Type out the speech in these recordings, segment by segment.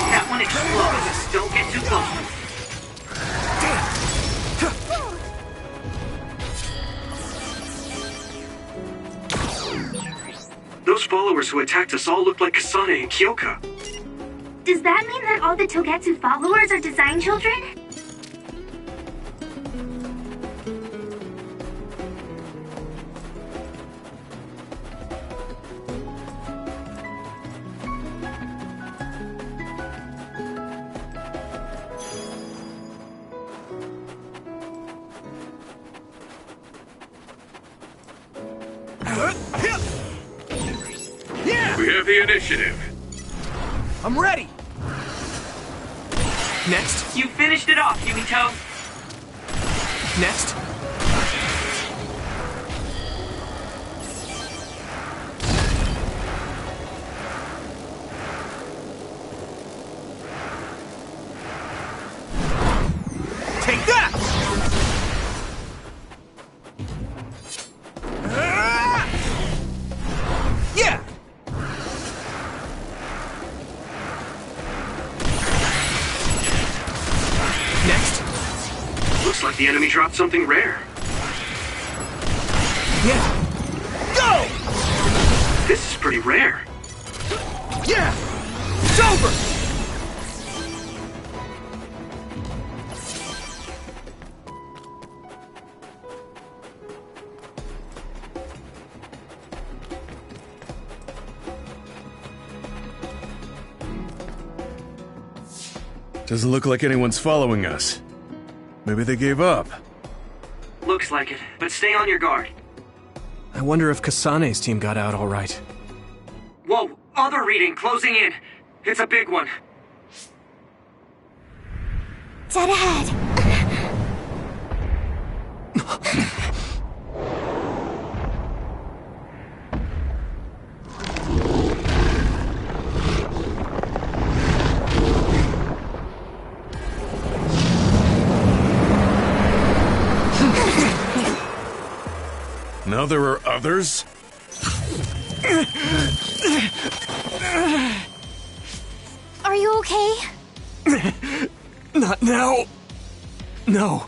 That one explodes. Don't get too close. Those followers who attacked us all look like Kasane and Kyoka. Does that mean that all the Togetsu followers are design children? We have the initiative. I'm ready! Next. You finished it off, Yumito. Next. Take that! Yeah! Next. Looks like the enemy dropped something rare. Yeah. Go! This is pretty rare. Yeah! It's over! Doesn't look like anyone's following us. Maybe they gave up. Looks like it, but stay on your guard. I wonder if Kasane's team got out all right. Whoa, other reading closing in. It's a big one. Dead ahead. Now there are others? Are you okay? Not now. No.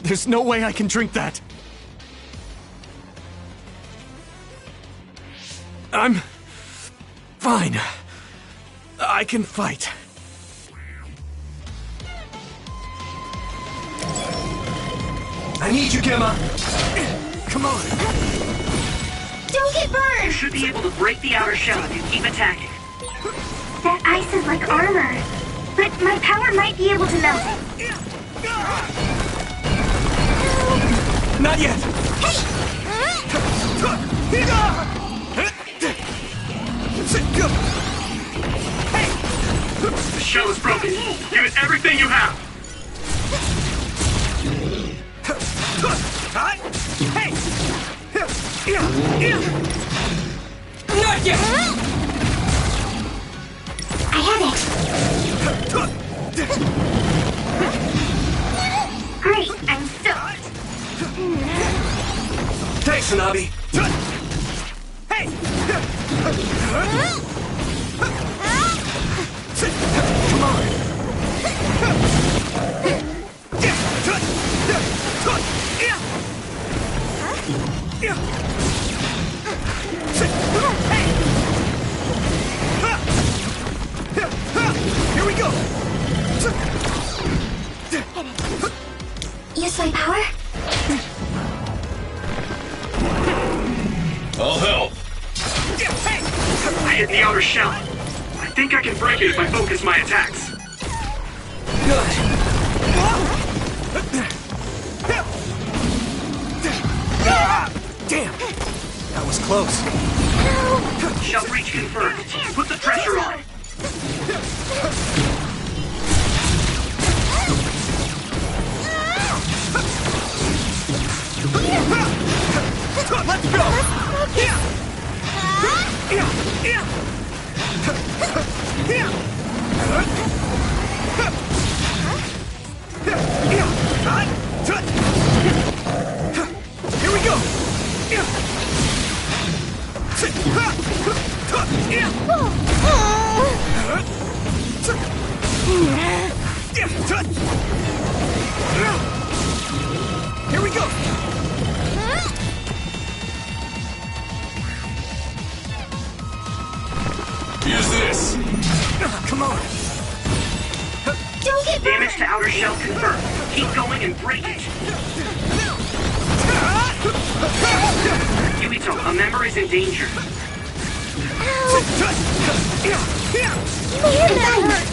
There's no way I can drink that. I'm fine. I can fight. I need you, Gemma. Come on. Don't get You burned! should be able to break the outer shell if you keep attacking. That ice is like armor. But my power might be able to melt it. Not yet. The shell is broken. Give it everything you have. Hey! Not yet! I have it. Great, I'm stoked. Thanks, Hanabi. Hey! Come on! Here we go! Use my power? I'll help. I hit the outer shell. I think I can break it if I focus my attacks. Good. Damn! That was close. Shell breach confirmed. Put the pressure on. Here we go! Here we go! Use this! Come on! Don't get Damage to outer shell confirmed. Keep going and break it. Yuito, a member is in danger. Man, that hurt!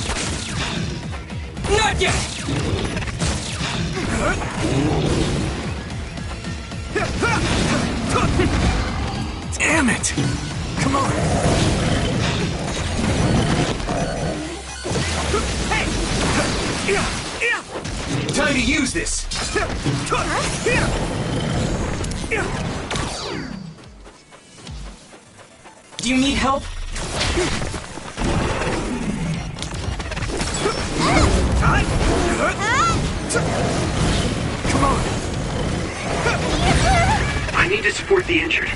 Not yet! Damn it! Come on! Time to use this! Do you need help? Come on! I need to support the injured.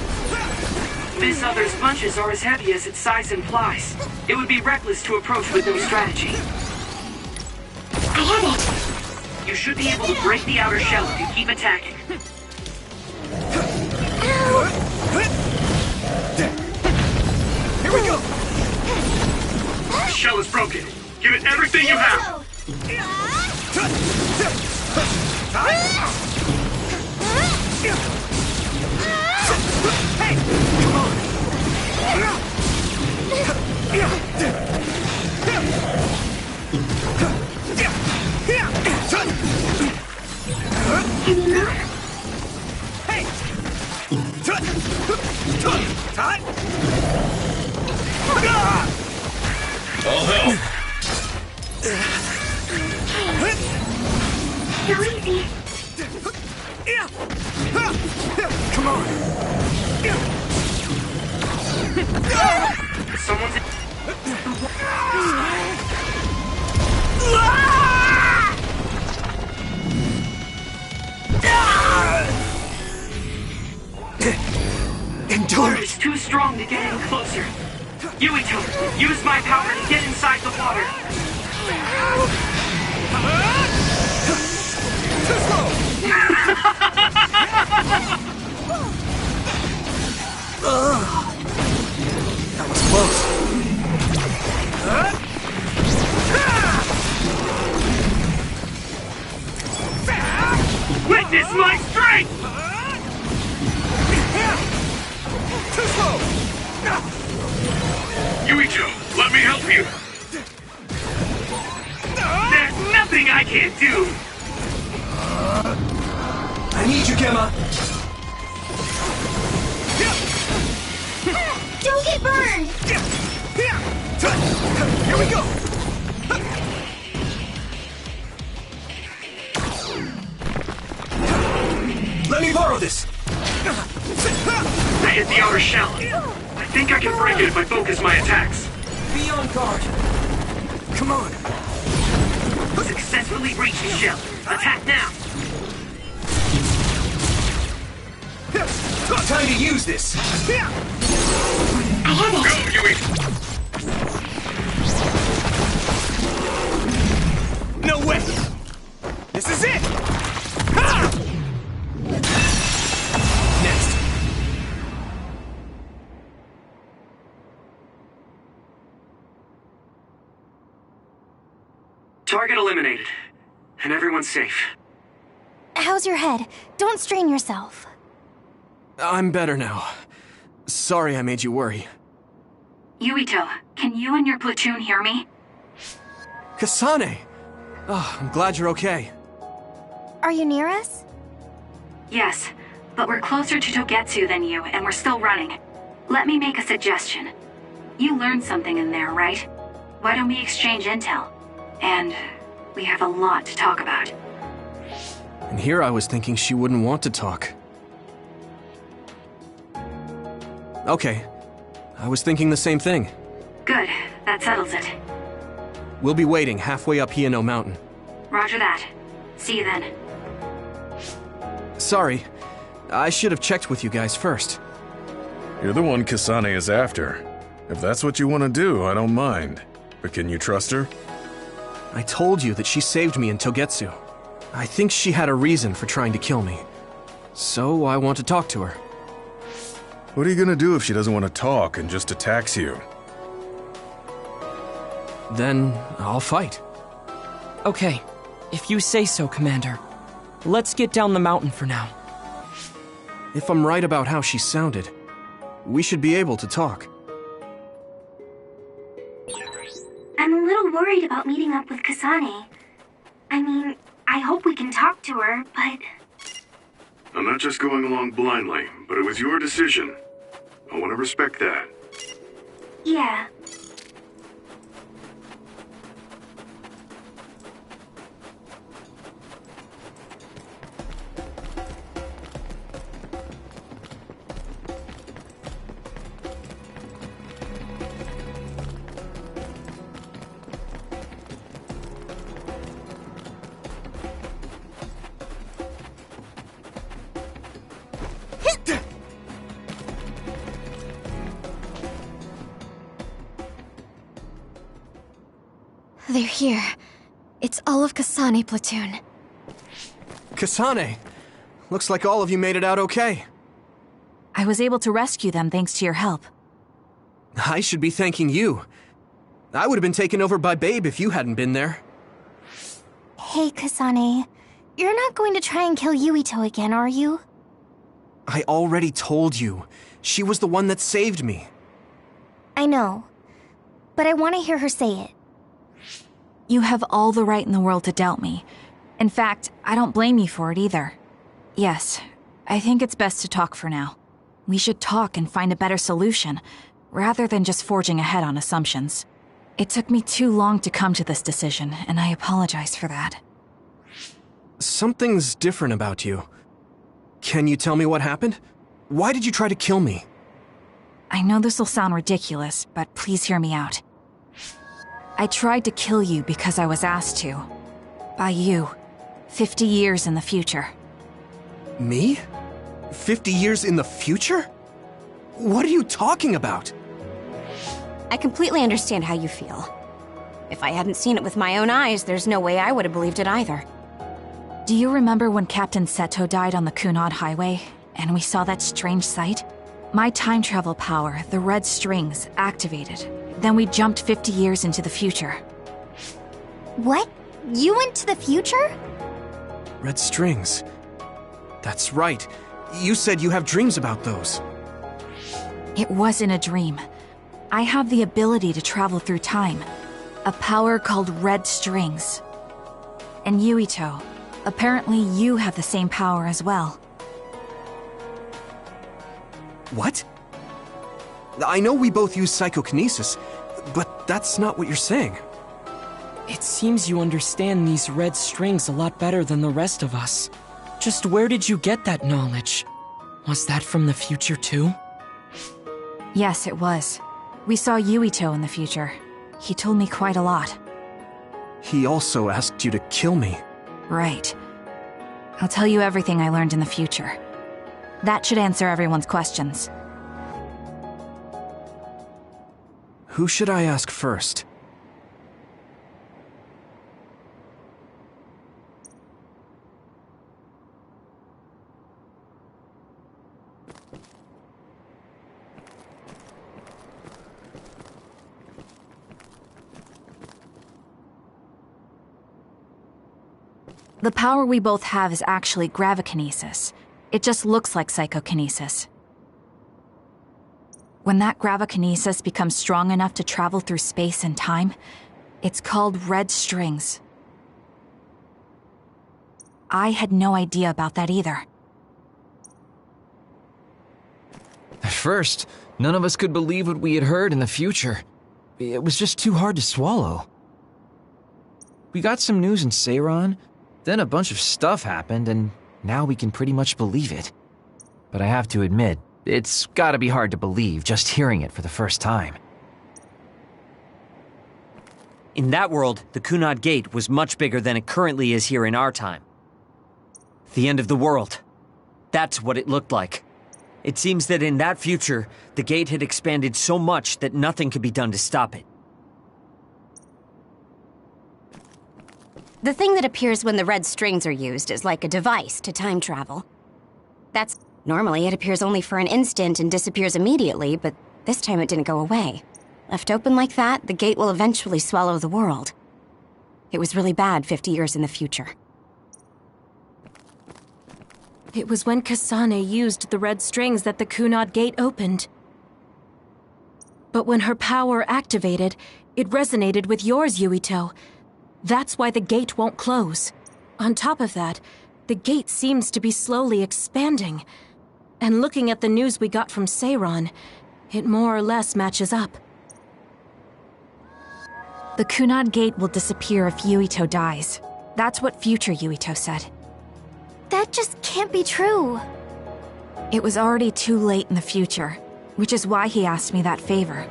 This other's punches are as heavy as its size implies. It would be reckless to approach with no strategy. I have it! You should be able to break the outer shell if you keep attacking. Here we go! The shell is broken. Give it everything you have. Hey! Come on! Anymore? Hey! Time! I'll help! So easy. Come on! Someone's in... Endure It's it! too strong to get any closer. Yuito, use my power to get inside the water. Too slow! That was close. Witness my strength! Too slow! Yuito, let me help you. There's nothing I can't do. I need you, Gemma! Don't get burned! Here we go! Let me borrow this! I hit the outer shell. I think I can break it if I focus my attacks. Be on guard! Come on! Successfully reached the shell. Attack now. Time to use this! I have it! Go, Yuito. No way! This is it! Ha! Next. Target eliminated. And everyone's safe. How's your head? Don't strain yourself. I'm better now. Sorry I made you worry. Yuito, can you and your platoon hear me? Kasane! Oh, I'm glad you're okay. Are you near us? Yes, but we're closer to Togetsu than you, and we're still running. Let me make a suggestion. You learned something in there, right? Why don't we exchange intel? And we have a lot to talk about. And here I was thinking she wouldn't want to talk. Okay. I was thinking the same thing. Good, that settles it. We'll be waiting halfway up Hiano Mountain. Roger that. See you then. Sorry, I should have checked with you guys first. You're the one Kasane is after. If that's what you want to do, I don't mind. But can you trust her? I told you that she saved me in Togetsu. I think she had a reason for trying to kill me. So I want to talk to her. What are you gonna do if she doesn't want to talk and just attacks you? Then I'll fight. Okay, if you say so, Commander. Let's get down the mountain for now. If I'm right about how she sounded, we should be able to talk. I'm a little worried about meeting up with Kasane. I mean, I hope we can talk to her, but... I'm not just going along blindly, but it was your decision. I want to respect that. yeah. They're here. It's all of Kasane platoon. Kasane! Looks like all of you made it out okay. I was able to rescue them thanks to your help. I should be thanking you. I would have been taken over by Babe if you hadn't been there. Hey, Kasane. You're not going to try and kill Yuito again, are you? I already told you. She was the one that saved me. I know. But I want to hear her say it. You have all the right in the world to doubt me. In fact, I don't blame you for it either. Yes, I think it's best to talk for now. We should talk and find a better solution, rather than just forging ahead on assumptions. It took me too long to come to this decision, and I apologize for that. Something's different about you. Can you tell me what happened? Why did you try to kill me? I know this will sound ridiculous, but please hear me out. I tried to kill you because I was asked to. By you. 50 years in the future. Me? 50 years in the future? What are you talking about? I completely understand how you feel. If I hadn't seen it with my own eyes, there's no way I would have believed it either. Do you remember when Captain Seto died on the Kunad Highway, and we saw that strange sight? My time travel power, the red strings, activated. Then we jumped 50 years into the future. What? You went to the future? Red strings. That's right. You said you have dreams about those. It wasn't a dream. I have the ability to travel through time. A power called red strings. And Yuito, apparently you have the same power as well. What? I know we both use psychokinesis, but that's not what you're saying. It seems you understand these red strings a lot better than the rest of us. Just where did you get that knowledge? Was that from the future too? Yes, it was. We saw Yuito in the future. He told me quite a lot. He also asked you to kill me. Right. I'll tell you everything I learned in the future. That should answer everyone's questions. Who should I ask first? The power we both have is actually gravikinesis. It just looks like psychokinesis. When that gravikinesis becomes strong enough to travel through space and time, it's called red strings. I had no idea about that either. At first, none of us could believe what we had heard in the future. It was just too hard to swallow. We got some news in Seiran, then a bunch of stuff happened, and now we can pretty much believe it. But I have to admit, it's gotta be hard to believe just hearing it for the first time. In that world, the Kunad Gate was much bigger than it currently is here in our time. The end of the world. That's what it looked like. It seems that in that future, the gate had expanded so much that nothing could be done to stop it. The thing that appears when the red strings are used is like a device to time travel. Normally it appears only for an instant and disappears immediately, but this time it didn't go away. Left open like that, the gate will eventually swallow the world. It was really bad 50 years in the future. It was when Kasane used the red strings that the Kunad Gate opened. But when her power activated, it resonated with yours, Yuito. That's why the gate won't close. On top of that, the gate seems to be slowly expanding. And looking at the news we got from Seiron, it more or less matches up. The Kunad Gate will disappear if Yuito dies. That's what future Yuito said. That just can't be true. It was already too late in the future, which is why he asked me that favor.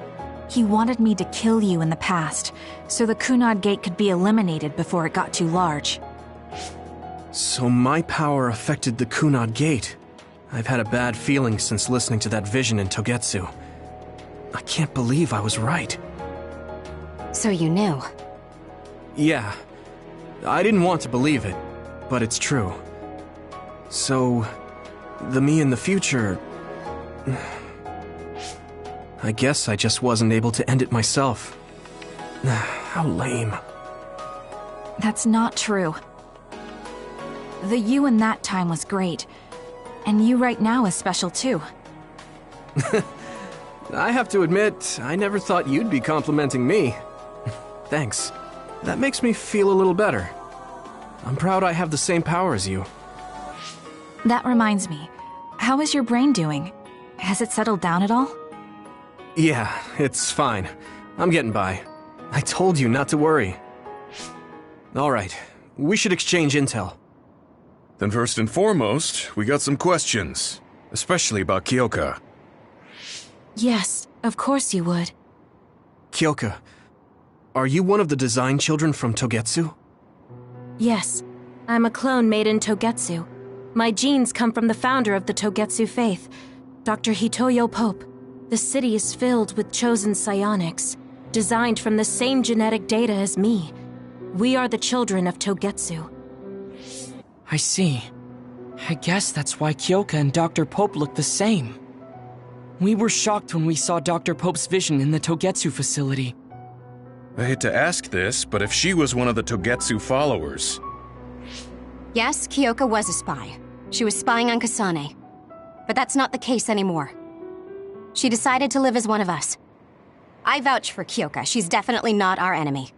He wanted me to kill you in the past, so the Kunad Gate could be eliminated before it got too large. So my power affected the Kunad Gate. I've had a bad feeling since listening to that vision in Togetsu. I can't believe I was right. So you knew? Yeah. I didn't want to believe it, but it's true. So, the me in the future... I guess I just wasn't able to end it myself. How lame. That's not true. The you in that time was great, and you right now is special too. I have to admit, I never thought you'd be complimenting me. Thanks. That makes me feel a little better. I'm proud I have the same power as you. That reminds me, how is your brain doing? Has it settled down at all? Yeah, it's fine. I'm getting by. I told you not to worry. Alright, we should exchange intel. Then first and foremost, we got some questions. Especially about Kyoka. Yes, of course you would. Kyoka, are you one of the design children from Togetsu? Yes, I'm a clone made in Togetsu. My genes come from the founder of the Togetsu faith, Dr. Hitoyo Pope. The city is filled with chosen psionics, designed from the same genetic data as me. We are the children of Togetsu. I see. I guess that's why Kyoka and Dr. Pope look the same. We were shocked when we saw Dr. Pope's vision in the Togetsu facility. I hate to ask this, but if she was one of the Togetsu followers... Yes, Kyoka was a spy. She was spying on Kasane. But that's not the case anymore. She decided to live as one of us. I vouch for Kyoka. She's definitely not our enemy.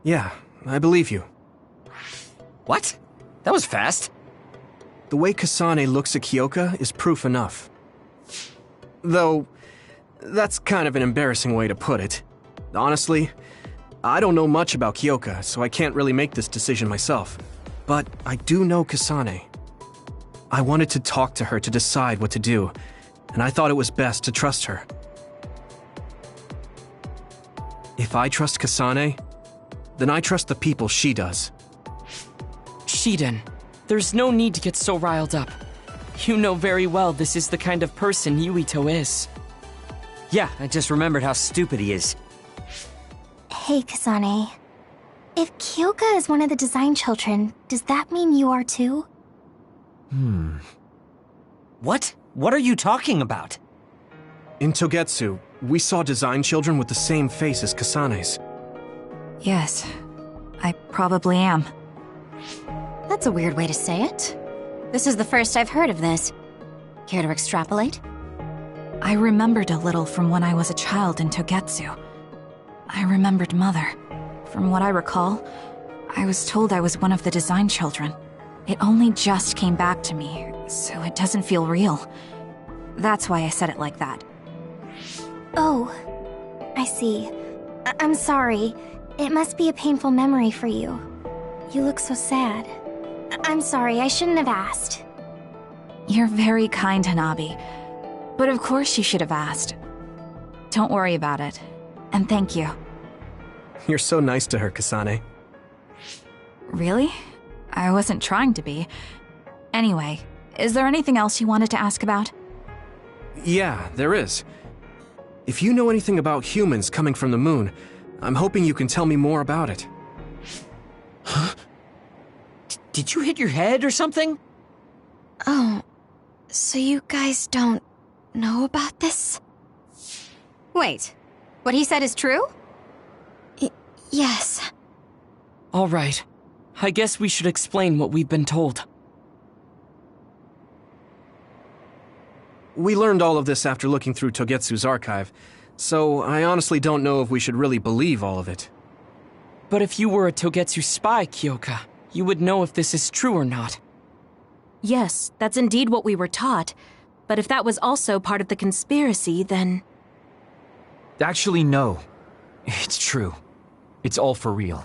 Yeah, I believe you. What? That was fast. The way Kasane looks at Kyoka is proof enough. Though, that's kind of an embarrassing way to put it. Honestly, I don't know much about Kyoka, so I can't really make this decision myself. But I do know Kasane. I wanted to talk to her to decide what to do, and I thought it was best to trust her. If I trust Kasane, then I trust the people she does. Shiden, there's no need to get so riled up. You know very well this is the kind of person Yuito is. Yeah, I just remembered how stupid he is. Hey, Kasane. If Kyoka is one of the design children, does that mean you are too? What? What are you talking about? In Togetsu, we saw design children with the same face as Kasane's. Yes, I probably am. That's a weird way to say it. This is the first I've heard of this. Care to extrapolate? I remembered a little from when I was a child in Togetsu. I remembered Mother. From what I recall, I was told I was one of the design children. It only just came back to me, so it doesn't feel real. That's why I said it like that. Oh, I see. I'm sorry. It must be a painful memory for you. You look so sad. I'm sorry, I shouldn't have asked. You're very kind, Hanabi. But of course you should have asked. Don't worry about it. And thank you. You're so nice to her, Kasane. Really? I wasn't trying to be. Anyway, is there anything else you wanted to ask about? Yeah, there is. If you know anything about humans coming from the moon, I'm hoping you can tell me more about it. Huh? Did you hit your head or something? Oh, so you guys don't know about this? Wait, what he said is true? Yes. All right. I guess we should explain what we've been told. We learned all of this after looking through Togetsu's archive, so I honestly don't know if we should really believe all of it. But if you were a Togetsu spy, Kyoka, you would know if this is true or not. Yes, that's indeed what we were taught. But if that was also part of the conspiracy, then... Actually, no. It's true. It's all for real.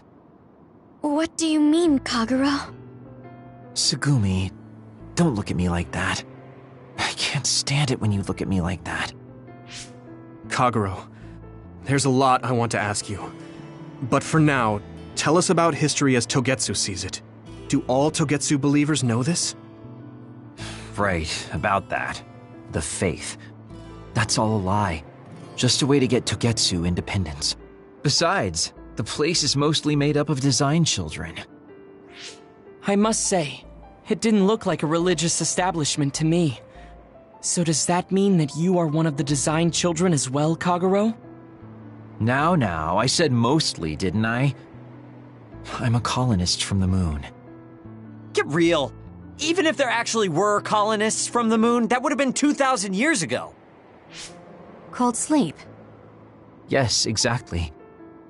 What do you mean, Kagura? Tsugumi, don't look at me like that. I can't stand it when you look at me like that. Kaguro, there's a lot I want to ask you. But for now, tell us about history as Togetsu sees it. Do all Togetsu believers know this? Right, about that. The faith. That's all a lie. Just a way to get Togetsu independence. Besides, the place is mostly made up of design children. I must say, it didn't look like a religious establishment to me. So does that mean that you are one of the design children as well, Kaguro? Now, I said mostly, didn't I? I'm a colonist from the moon. Get real. Even if there actually were colonists from the moon, that would have been 2,000 years ago. Cold sleep. Yes, exactly.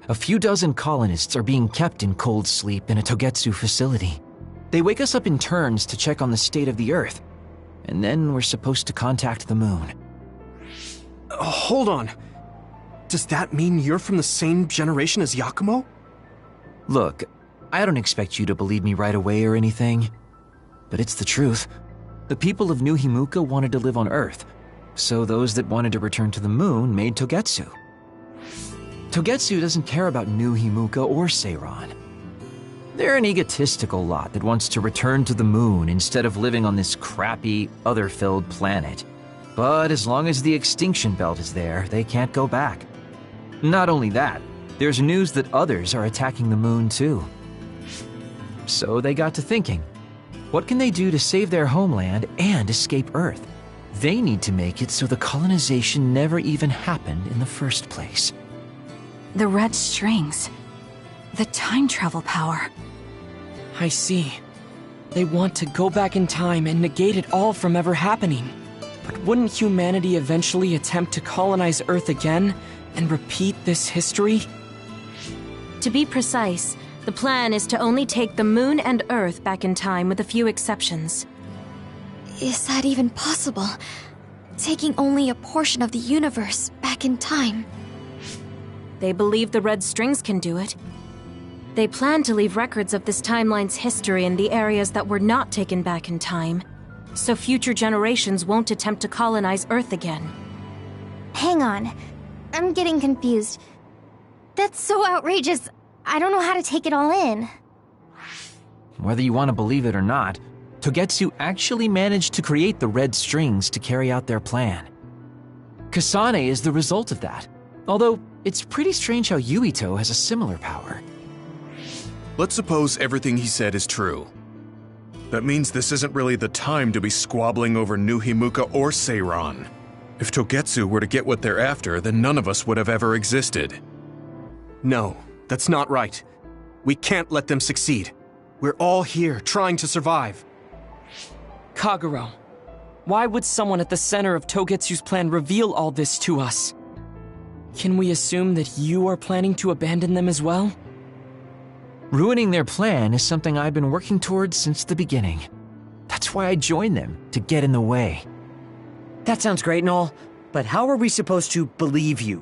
A few dozen colonists are being kept in cold sleep in a Togetsu facility. They wake us up in turns to check on the state of the Earth, and then we're supposed to contact the moon. Hold on. Does that mean you're from the same generation as Yakumo? Look, I don't expect you to believe me right away or anything, but it's the truth. The people of New Himuka wanted to live on Earth, so those that wanted to return to the moon made Togetsu. Togetsu doesn't care about New Himuka or Seiran. They're an egotistical lot that wants to return to the moon instead of living on this crappy, other-filled planet. But as long as the extinction belt is there, they can't go back. Not only that, there's news that others are attacking the moon too. So they got to thinking, what can they do to save their homeland and escape Earth? They need to make it so the colonization never even happened in the first place. The red strings. The time travel power. I see. They want to go back in time and negate it all from ever happening. But wouldn't humanity eventually attempt to colonize Earth again and repeat this history? To be precise, the plan is to only take the moon and Earth back in time with a few exceptions. Is that even possible? Taking only a portion of the universe back in time? They believe the red strings can do it. They plan to leave records of this timeline's history in the areas that were not taken back in time, so future generations won't attempt to colonize Earth again. Hang on. I'm getting confused. That's so outrageous. I don't know how to take it all in. Whether you want to believe it or not, Togetsu actually managed to create the red strings to carry out their plan. Kasane is the result of that, although it's pretty strange how Yuito has a similar power. Let's suppose everything he said is true. That means this isn't really the time to be squabbling over New Himuka or Seiran. If Togetsu were to get what they're after, then none of us would have ever existed. No, that's not right. We can't let them succeed. We're all here trying to survive. Kaguro, why would someone at the center of Togetsu's plan reveal all this to us? Can we assume that you are planning to abandon them as well? Ruining their plan is something I've been working towards since the beginning. That's why I joined them, to get in the way. That sounds great and all, but how are we supposed to believe you?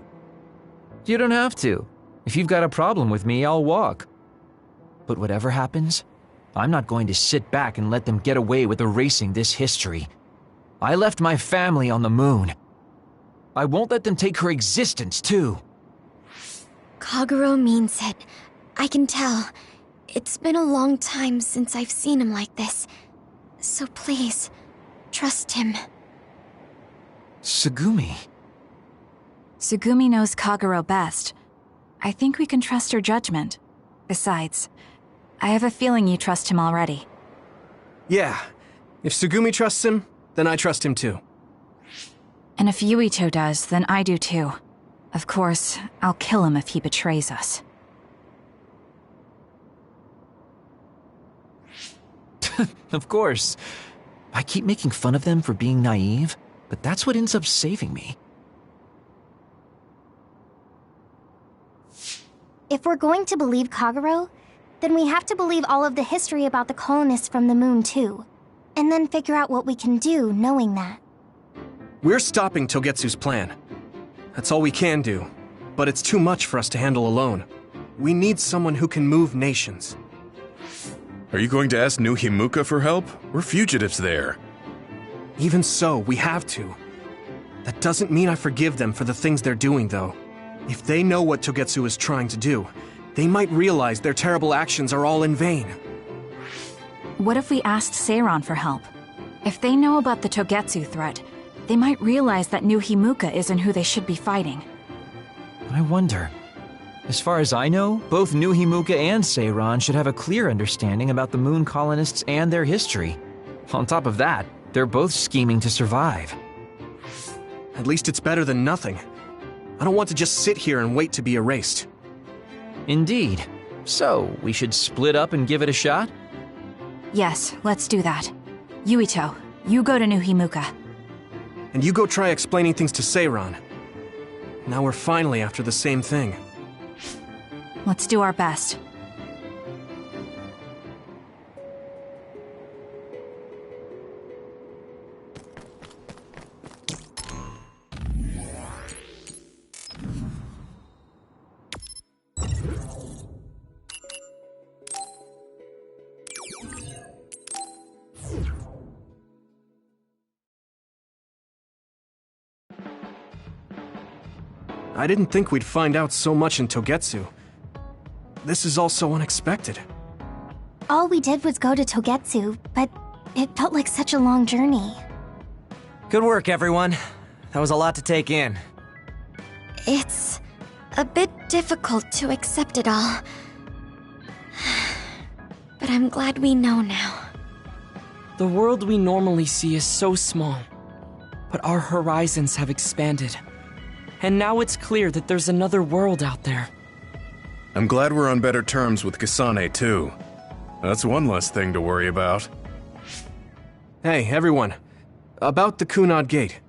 You don't have to. If you've got a problem with me, I'll walk. But whatever happens, I'm not going to sit back and let them get away with erasing this history. I left my family on the moon. I won't let them take her existence, too. Kagero means it. I can tell. It's been a long time since I've seen him like this. So please, trust him. Tsugumi. Tsugumi knows Kagero best. I think we can trust her judgment. Besides, I have a feeling you trust him already. Yeah. If Tsugumi trusts him, then I trust him too. And if Yuito does, then I do too. Of course, I'll kill him if he betrays us. Of course. I keep making fun of them for being naive, but that's what ends up saving me. If we're going to believe Kagero, then we have to believe all of the history about the colonists from the moon too. And then figure out what we can do knowing that. We're stopping Togetsu's plan. That's all we can do. But it's too much for us to handle alone. We need someone who can move nations. Are you going to ask New Himuka for help? We're fugitives there. Even so, we have to. That doesn't mean I forgive them for the things they're doing, though. If they know what Togetsu is trying to do, they might realize their terrible actions are all in vain. What if we asked Seiran for help? If they know about the Togetsu threat, they might realize that New Himuka isn't who they should be fighting. I wonder. As far as I know, both New Himuka and Seiran should have a clear understanding about the moon colonists and their history. On top of that, they're both scheming to survive. At least it's better than nothing. I don't want to just sit here and wait to be erased. Indeed. So, we should split up and give it a shot? Yes, let's do that. Yuito, you go to New Himuka. And you go try explaining things to Seiran. Now we're finally after the same thing. Let's do our best. I didn't think we'd find out so much in Togetsu. This is all so unexpected. All we did was go to Togetsu, but it felt like such a long journey. Good work, everyone. That was a lot to take in. It's a bit difficult to accept it all. But I'm glad we know now. The world we normally see is so small, but our horizons have expanded. And now it's clear that there's another world out there. I'm glad we're on better terms with Kasane, too. That's one less thing to worry about. Hey, everyone. About the Kunad Gate.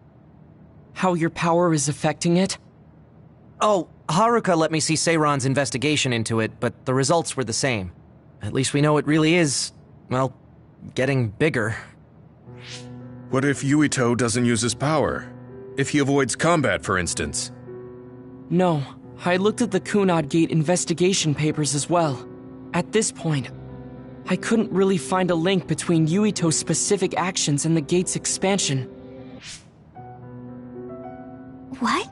How your power is affecting it? Oh, Haruka let me see Seiran's investigation into it, but the results were the same. At least we know it really is, well, getting bigger. What if Yuito doesn't use his power? If he avoids combat, for instance? No, I looked at the Kunad Gate investigation papers as well. At this point, I couldn't really find a link between Yuito's specific actions and the gate's expansion. What?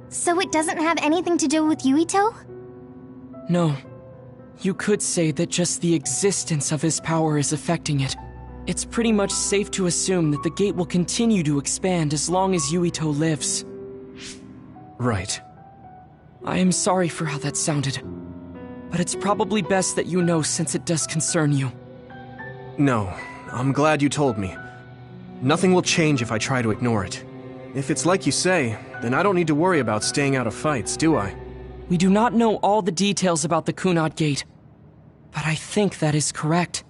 So it doesn't have anything to do with Yuito? No. You could say that just the existence of his power is affecting it. It's pretty much safe to assume that the gate will continue to expand as long as Yuito lives. Right. I am sorry for how that sounded, but it's probably best that you know since it does concern you. No, I'm glad you told me. Nothing will change if I try to ignore it. If it's like you say, then I don't need to worry about staying out of fights, do I? We do not know all the details about the Kunad Gate, but I think that is correct.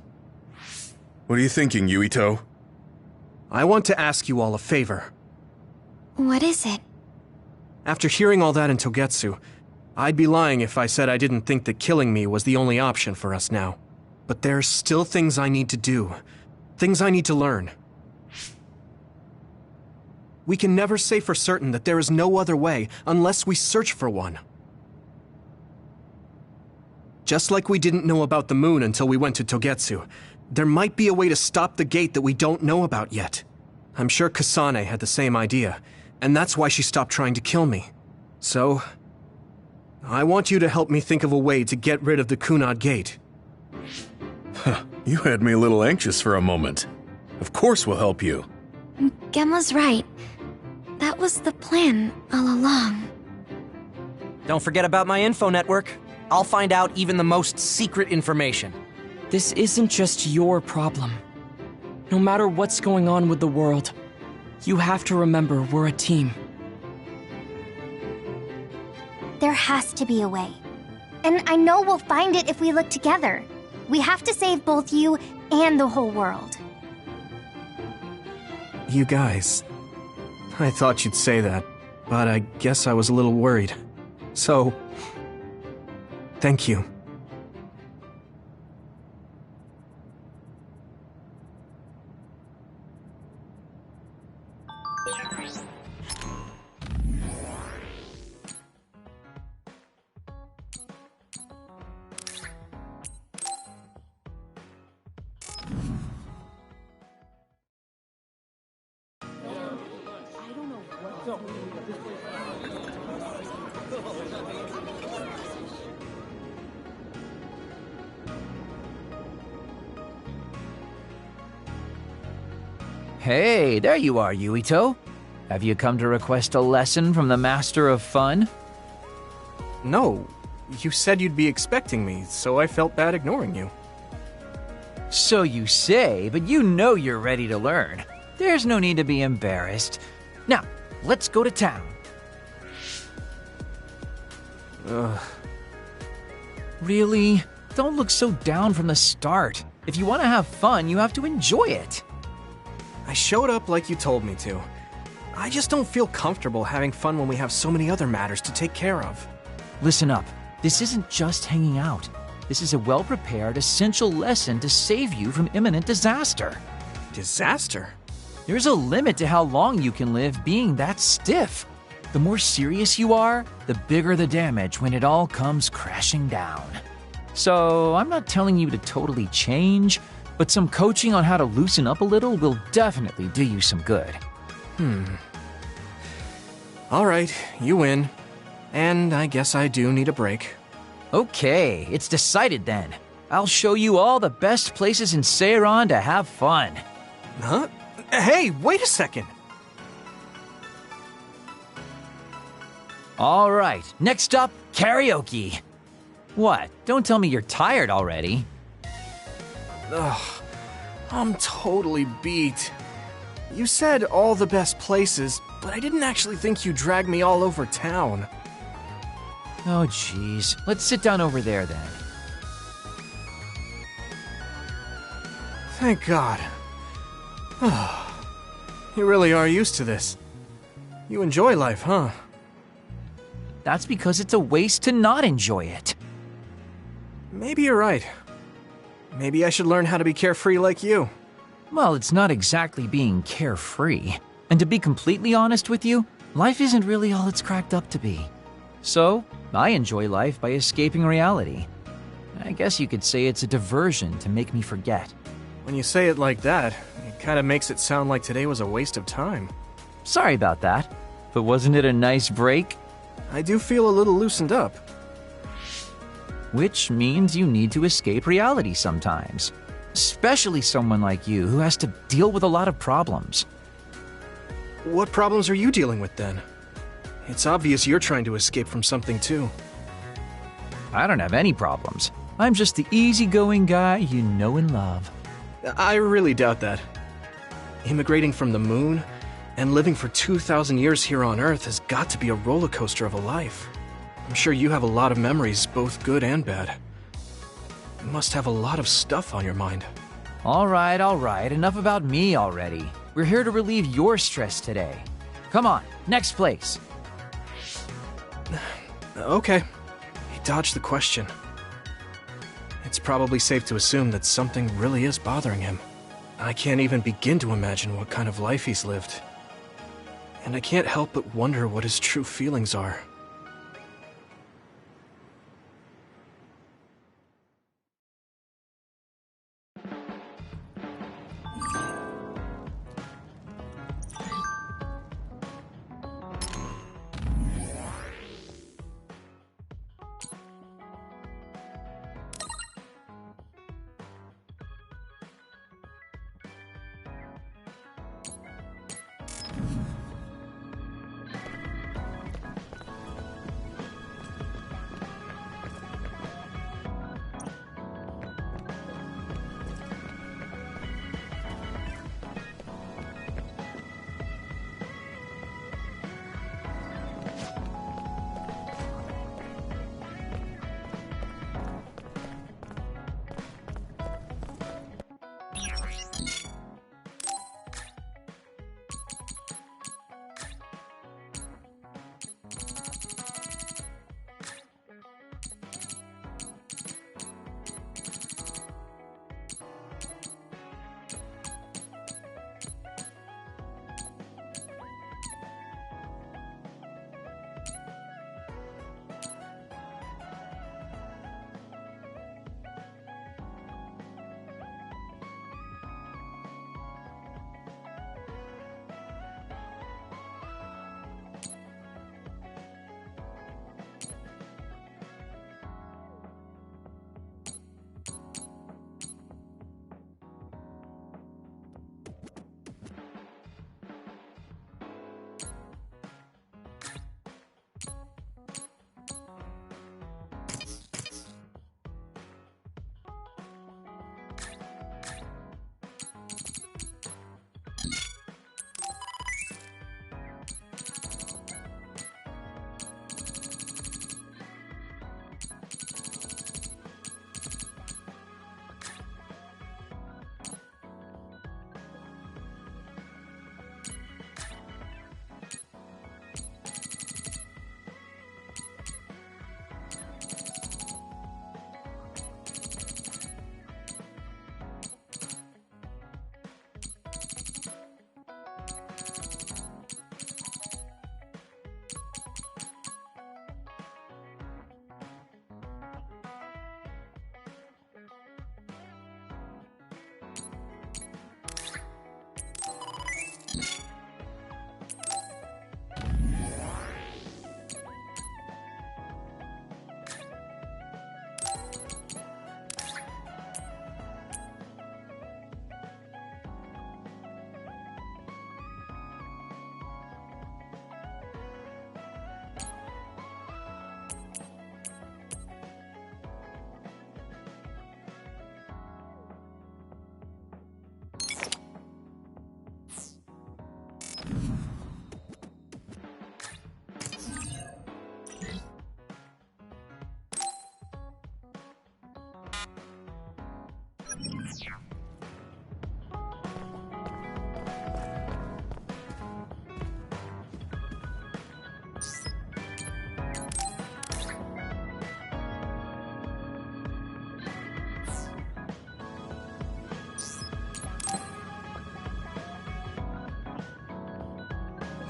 What are you thinking, Yuito? I want to ask you all a favor. What is it? After hearing all that in Togetsu, I'd be lying if I said I didn't think that killing me was the only option for us now. But there's still things I need to do. Things I need to learn. We can never say for certain that there is no other way unless we search for one. Just like we didn't know about the moon until we went to Togetsu, there might be a way to stop the gate that we don't know about yet. I'm sure Kasane had the same idea, and that's why she stopped trying to kill me. So, I want you to help me think of a way to get rid of the Kunad Gate. You had me a little anxious for a moment. Of course we'll help you. Gemma's right. That was the plan all along. Don't forget about my info network. I'll find out even the most secret information. This isn't just your problem. No matter what's going on with the world, you have to remember we're a team. There has to be a way. And I know we'll find it if we look together. We have to save both you and the whole world. You guys. I thought you'd say that, but I guess I was a little worried. So, thank you. Hey, there you are, Yuito. Have you come to request a lesson from the Master of Fun? No, you said you'd be expecting me, so I felt bad ignoring you. So you say, but you know you're ready to learn. There's no need to be embarrassed. Now, let's go to town. Really? Don't look so down from the start. If you want to have fun, you have to enjoy it. I showed up like you told me to. I just don't feel comfortable having fun when we have so many other matters to take care of. Listen up. This isn't just hanging out. This is a well-prepared, essential lesson to save you from imminent disaster. Disaster? There's a limit to how long you can live being that stiff. The more serious you are, the bigger the damage when it all comes crashing down. So, I'm not telling you to totally change, but some coaching on how to loosen up a little will definitely do you some good. All right, you win. And I guess I do need a break. Okay, it's decided then. I'll show you all the best places in Seiran to have fun. Huh? Hey, wait a second! All right, next up, karaoke. What? Don't tell me you're tired already. Ugh, I'm totally beat. You said all the best places, but I didn't actually think you dragged me all over town. Oh, jeez. Let's sit down over there, then. Thank God. You really are used to this. You enjoy life, huh? That's because it's a waste to not enjoy it. Maybe you're right. Maybe I should learn how to be carefree like you. Well, it's not exactly being carefree. And to be completely honest with you, life isn't really all it's cracked up to be. So, I enjoy life by escaping reality. I guess you could say it's a diversion to make me forget. When you say it like that, it kind of makes it sound like today was a waste of time. Sorry about that, but wasn't it a nice break? I do feel a little loosened up. Which means you need to escape reality sometimes. Especially someone like you who has to deal with a lot of problems. What problems are you dealing with then? It's obvious you're trying to escape from something too. I don't have any problems. I'm just the easygoing guy you know and love. I really doubt that. Immigrating from the moon and living for 2,000 years here on Earth has got to be a roller coaster of a life. I'm sure you have a lot of memories, both good and bad. You must have a lot of stuff on your mind. All right, enough about me already. We're here to relieve your stress today. Come on, next place. Okay, he dodged the question. It's probably safe to assume that something really is bothering him. I can't even begin to imagine what kind of life he's lived. And I can't help but wonder what his true feelings are.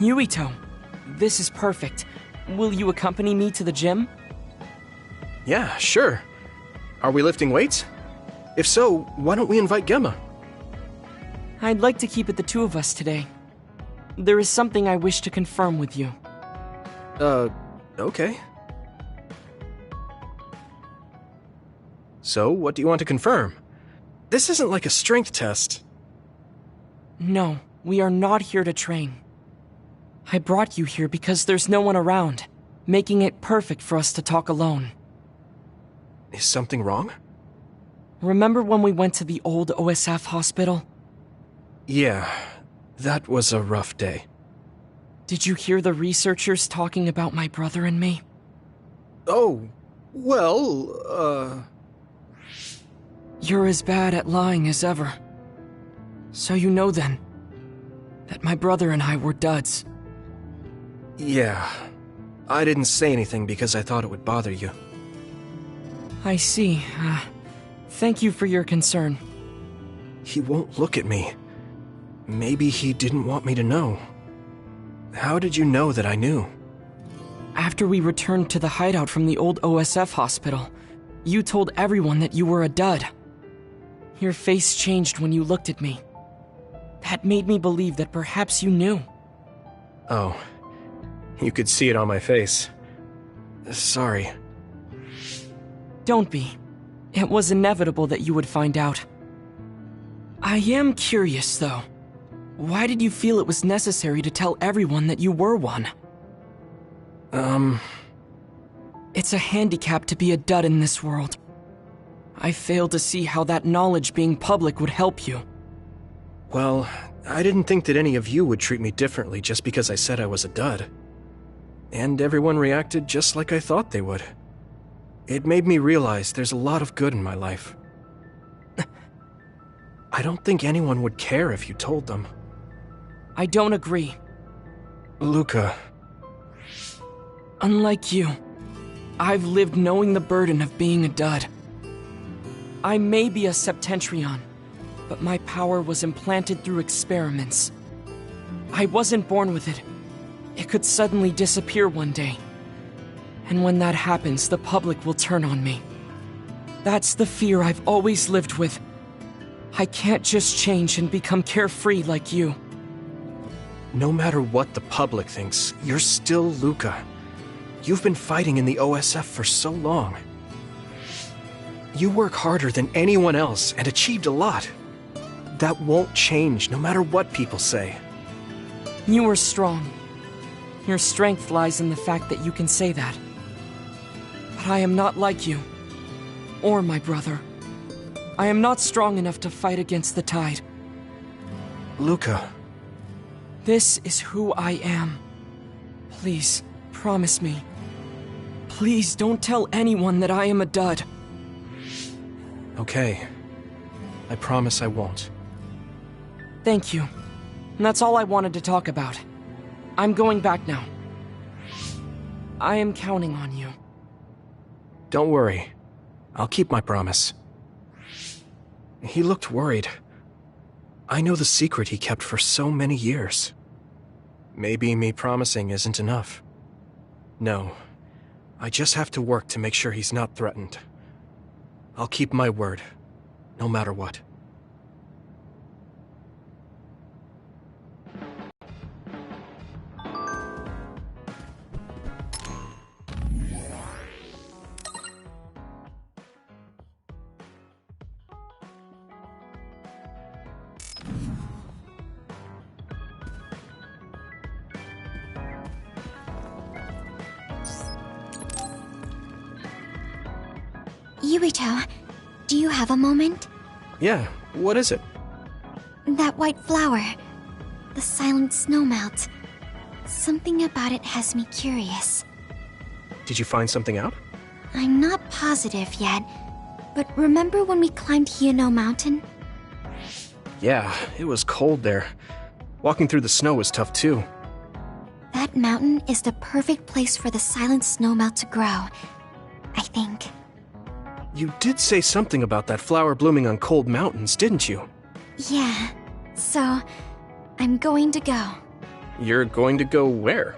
Yuito, this is perfect. Will you accompany me to the gym? Yeah, sure. Are we lifting weights? If so, why don't we invite Gemma? I'd like to keep it the two of us today. There is something I wish to confirm with you. Okay. So, what do you want to confirm? This isn't like a strength test. No, we are not here to train. I brought you here because there's no one around, making it perfect for us to talk alone. Is something wrong? Remember when we went to the old OSF hospital? Yeah, that was a rough day. Did you hear the researchers talking about my brother and me? Oh, well, You're as bad at lying as ever. So you know then, that my brother and I were duds. Yeah. I didn't say anything because I thought it would bother you. I see. Thank you for your concern. He won't look at me. Maybe he didn't want me to know. How did you know that I knew? After we returned to the hideout from the old OSF hospital, you told everyone that you were a dud. Your face changed when you looked at me. That made me believe that perhaps you knew. Oh. You could see it on my face. Sorry. Don't be. It was inevitable that you would find out. I am curious, though. Why did you feel it was necessary to tell everyone that you were one? It's a handicap to be a dud in this world. I fail to see how that knowledge being public would help you. Well, I didn't think that any of you would treat me differently just because I said I was a dud. And everyone reacted just like I thought they would. It made me realize there's a lot of good in my life. I don't think anyone would care if you told them. I don't agree. Luca. Unlike you, I've lived knowing the burden of being a dud. I may be a Septentrion, but my power was implanted through experiments. I wasn't born with it. It could suddenly disappear one day. And when that happens, the public will turn on me. That's the fear I've always lived with. I can't just change and become carefree like you. No matter what the public thinks, you're still Luca. You've been fighting in the OSF for so long. You work harder than anyone else and achieved a lot. That won't change no matter what people say. You are strong. Your strength lies in the fact that you can say that. But I am not like you. Or my brother. I am not strong enough to fight against the tide. Luca. This is who I am. Please, promise me. Please don't tell anyone that I am a dud. Okay. I promise I won't. Thank you. And that's all I wanted to talk about. I'm going back now. I am counting on you. Don't worry. I'll keep my promise. He looked worried. I know the secret he kept for so many years. Maybe me promising isn't enough. No. I just have to work to make sure he's not threatened. I'll keep my word, no matter what. Yuito, do you have a moment? Yeah, what is it? That white flower. The silent snowmelt. Something about it has me curious. Did you find something out? I'm not positive yet, but remember when we climbed Hiono Mountain? Yeah, it was cold there. Walking through the snow was tough too. That mountain is the perfect place for the silent snowmelt to grow, I think. You did say something about that flower blooming on cold mountains, didn't you? Yeah, so I'm going to go. You're going to go where?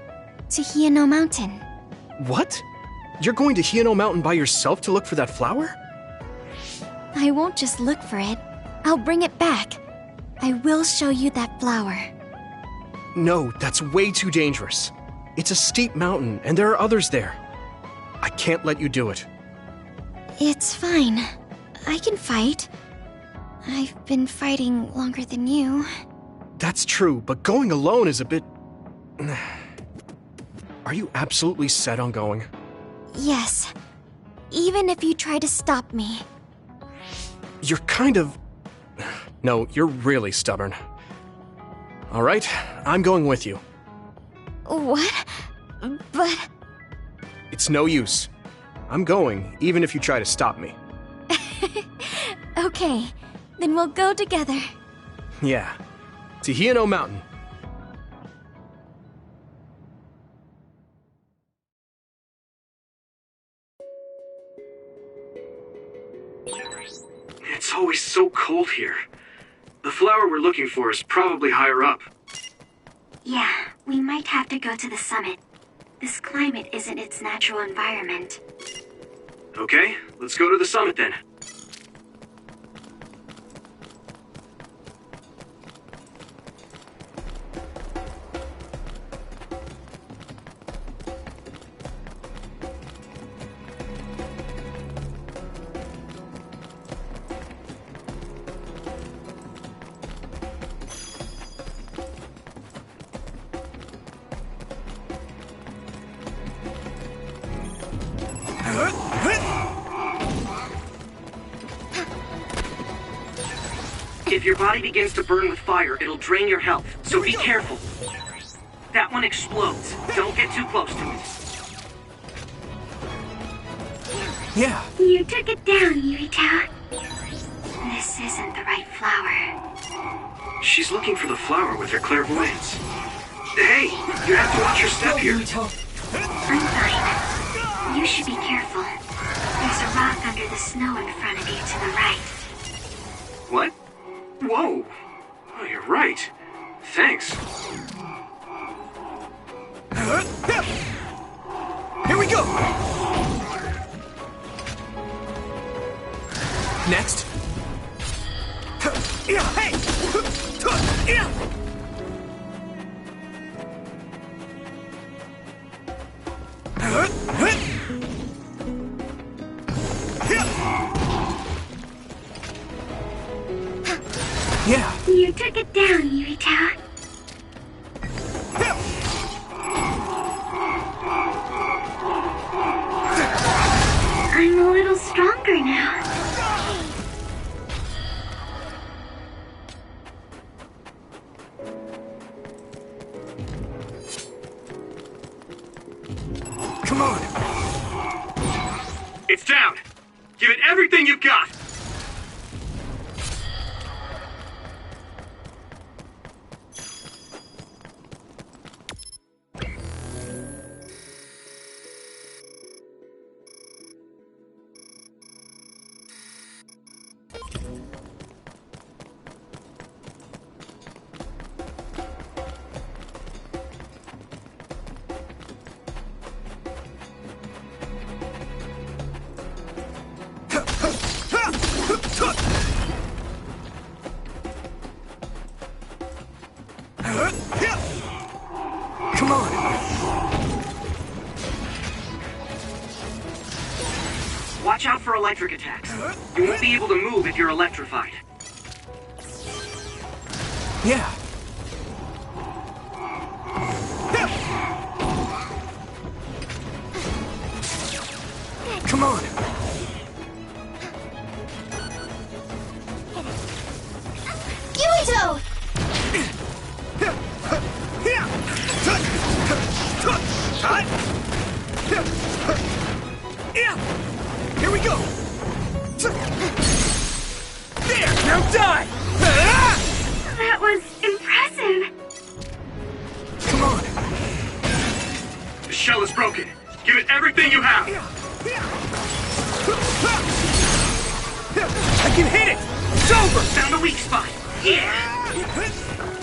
To Hiano Mountain. What? You're going to Hiano Mountain by yourself to look for that flower? I won't just look for it. I'll bring it back. I will show you that flower. No, that's way too dangerous. It's a steep mountain, and there are others there. I can't let you do it. It's fine. I can fight. I've been fighting longer than you. That's true, but going alone is a bit... Are you absolutely set on going? Yes. Even if you try to stop me. You're kind of... No, you're really stubborn. Alright, I'm going with you. What? But... It's no use. I'm going, even if you try to stop me. Okay, then we'll go together. Yeah, to Hiano Mountain. It's always so cold here. The flower we're looking for is probably higher up. Yeah, we might have to go to the summit. This climate isn't its natural environment. Okay, let's go to the summit then. If your body begins to burn with fire, it'll drain your health, so be careful. That one explodes. Don't get too close to it. Yeah. You took it down, Yurita. This isn't the right flower. She's looking for the flower with her clairvoyance. Hey, you have to watch your step here. I'm fine. You should be careful. There's a rock under the snow in front of you to the right. What? Whoa! Oh, you're right. Thanks. Here we go! Next. Hey! Yeah. You took it down, Yurita. I'm a little stronger now. Come on. It's down. Give it everything you've got. Come on. Watch out for electric attacks. You won't be able to move if you're electrified. Yeah. Come on. Yuito! Here we go! There! Now die! That was impressive. Come on! The shell is broken. Give it everything you have. I can hit it! It's over! Found the weak spot. Yeah.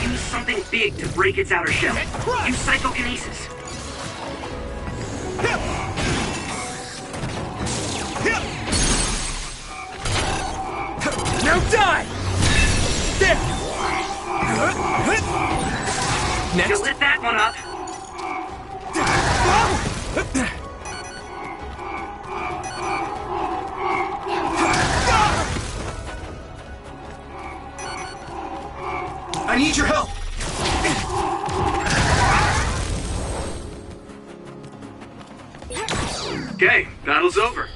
Use something big to break its outer shell. Use psychokinesis. Now die! There! Next. You'll lit that one up. I need your help! Okay, battle's over.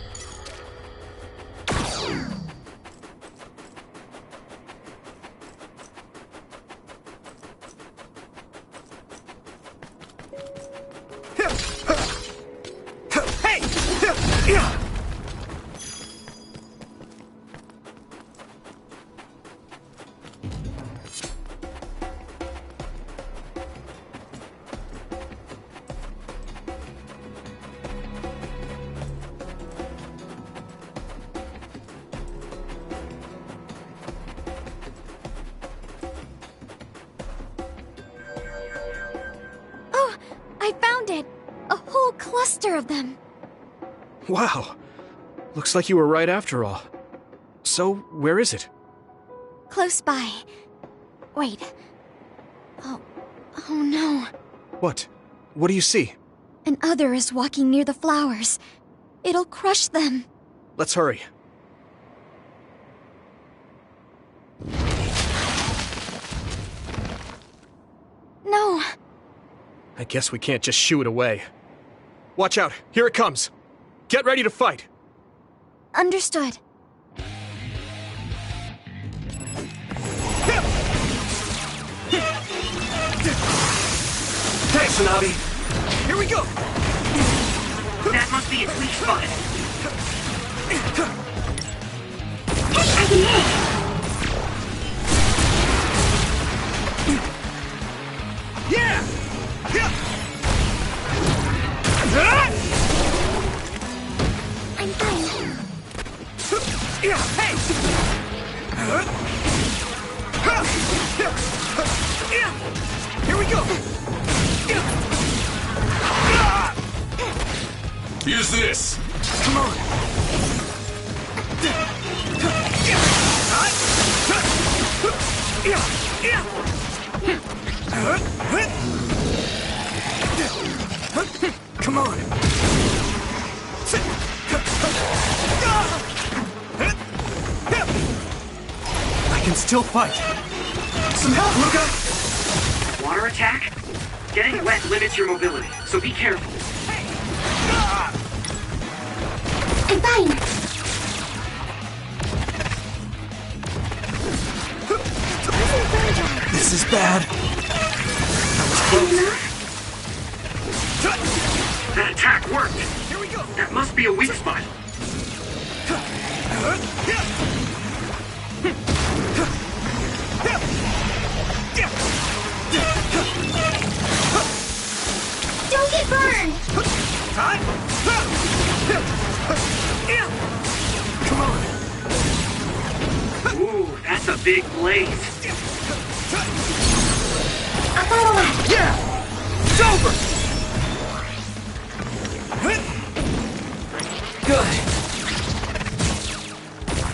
Oh, I found it! A whole cluster of them. Wow. Looks like you were right after all. So, where is it? Close by. Wait. Oh no. What? What do you see? An other is walking near the flowers. It'll crush them. Let's hurry. No. I guess we can't just shoo it away. Watch out, here it comes. Get ready to fight. Understood. Thanks, Hanabi. Here we go. That must be its weak spot. I can hit! Yeah! I'm fine. Hey! Here we go! Use this! Come on! Come on! I can still fight! Some help, Luca! Water attack? Getting wet limits your mobility, so be careful. I'm fine! This is bad. That attack worked! Here we go! That must be a weak spot. Don't get burned! Come on! Ooh, that's a big blaze. I'll follow up! Yeah! It's over! Good.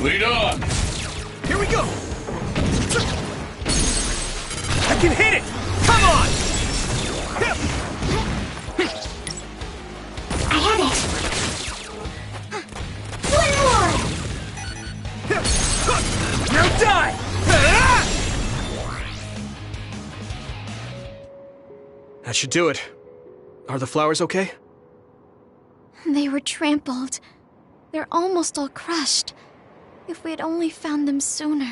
Lead on! Here we go! I can hit it! Come on! I have it! One more! Now die! That should do it. Are the flowers okay? They were trampled. They're almost all crushed. If we had only found them sooner.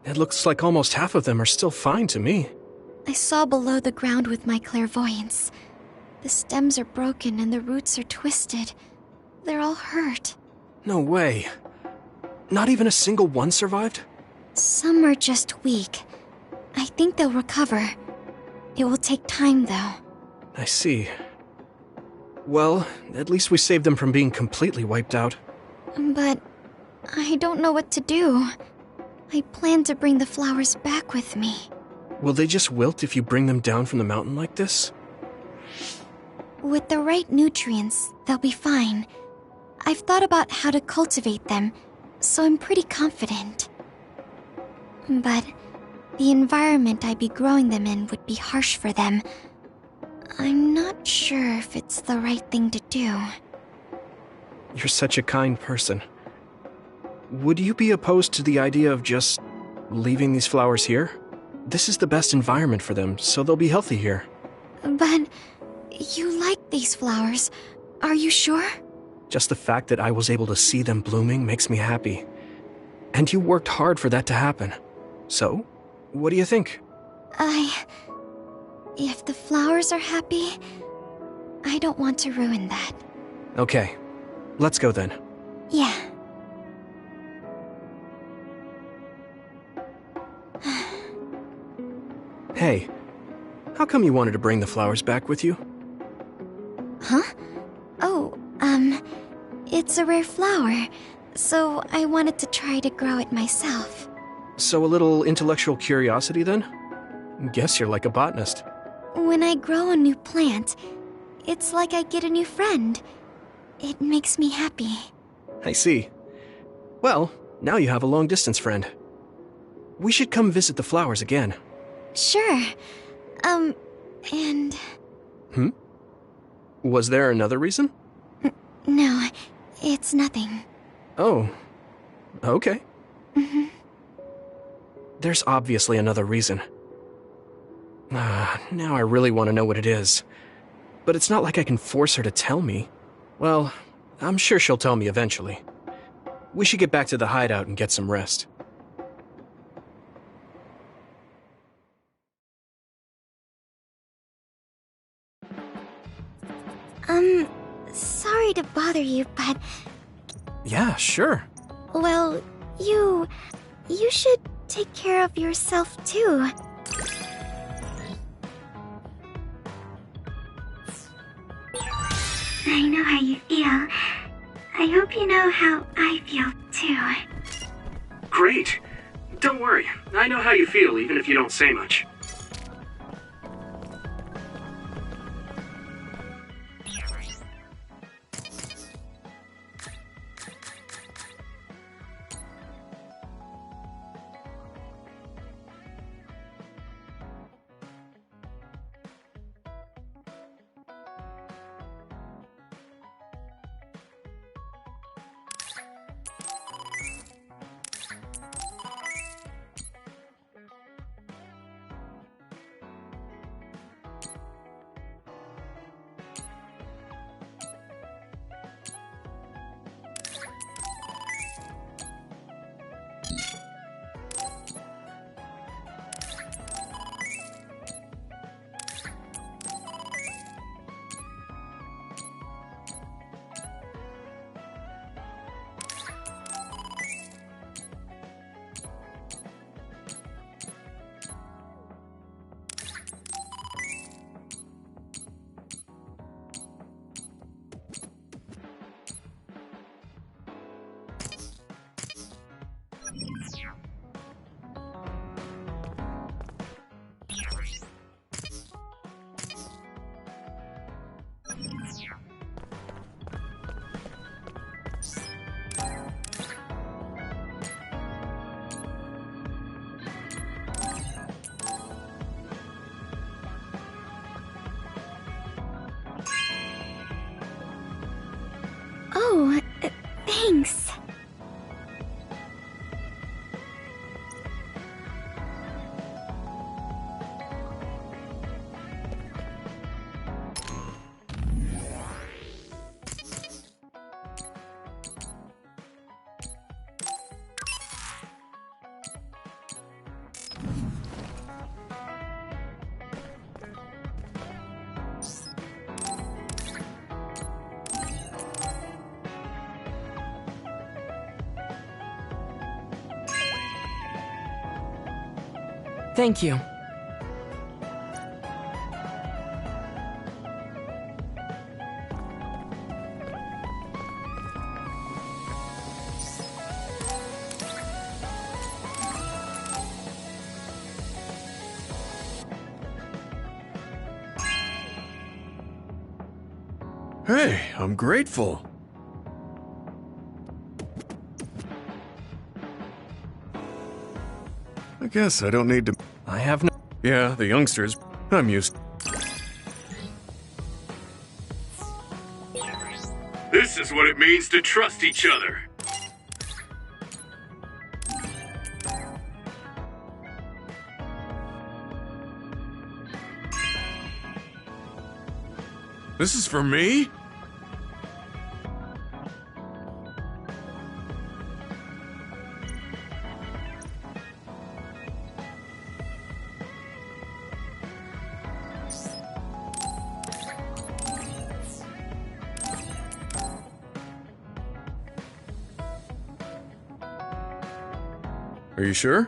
It looks like almost half of them are still fine to me. I saw below the ground with my clairvoyance. The stems are broken and the roots are twisted. They're all hurt. No way. Not even a single one survived? Some are just weak. I think they'll recover. It will take time, though. I see. Well, at least we saved them from being completely wiped out. But I don't know what to do. I plan to bring the flowers back with me. Will they just wilt if you bring them down from the mountain like this? With the right nutrients, they'll be fine. I've thought about how to cultivate them, so I'm pretty confident. But the environment I'd be growing them in would be harsh for them. I'm not sure if it's the right thing to do. You're such a kind person. Would you be opposed to the idea of just leaving these flowers here? This is the best environment for them, so they'll be healthy here. But you like these flowers, are you sure? Just the fact that I was able to see them blooming makes me happy. And you worked hard for that to happen. So, what do you think? If the flowers are happy, I don't want to ruin that. Okay, let's go then. Yeah. Hey, how come you wanted to bring the flowers back with you? Huh? Oh, it's a rare flower, so I wanted to try to grow it myself. So a little intellectual curiosity then? Guess you're like a botanist. When I grow a new plant, it's like I get a new friend. It makes me happy. I see. Well, now you have a long-distance friend. We should come visit the flowers again. Sure. And... Was there another reason? No, it's nothing. Oh, okay. Mm-hmm. There's obviously another reason. Now I really want to know what it is. But it's not like I can force her to tell me. Well, I'm sure she'll tell me eventually. We should get back to the hideout and get some rest. Sorry to bother you, but... Yeah, sure. Well, you should take care of yourself too. I know how you feel. I hope you know how I feel too. Great. Don't worry. I know how you feel, even if you don't say much. Oh, thanks. Thank you. Hey, I'm grateful. I guess I don't need to... I have no... Yeah, the youngsters. I'm used... This is what it means to trust each other. This is for me? Are you sure?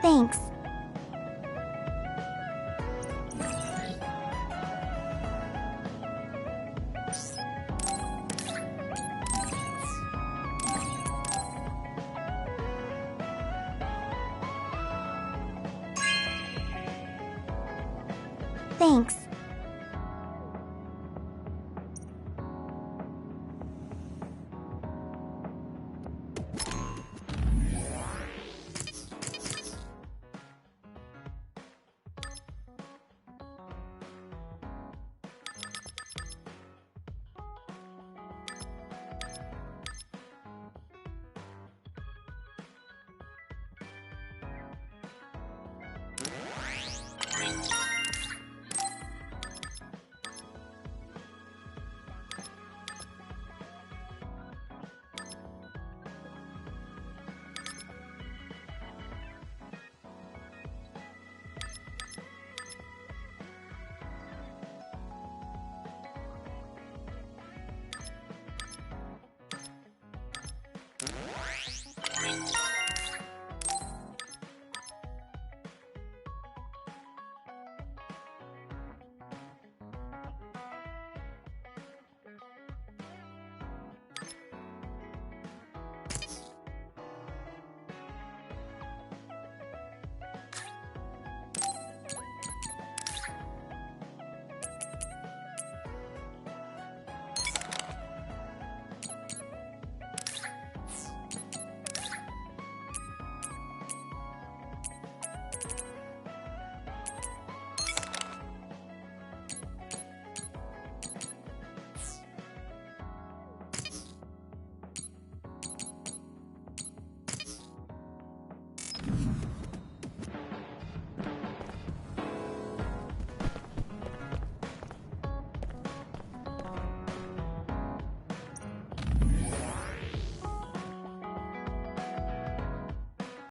Thanks. Thanks.